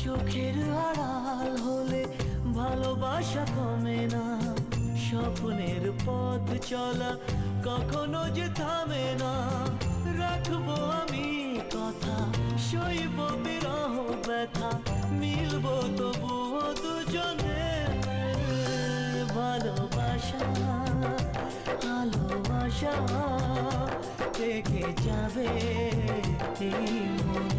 চোখের আড়াল হলে ভালোবাসা কমে না, স্বপ্নের পথ চলা কখনো যে থামে না। রাখবো আমি কথা, সইব বিরহ ব্যথা, মিলবো তবুও দুজনে। ভালোবাসা ভালোবাসা থেকে যাবে এই মন।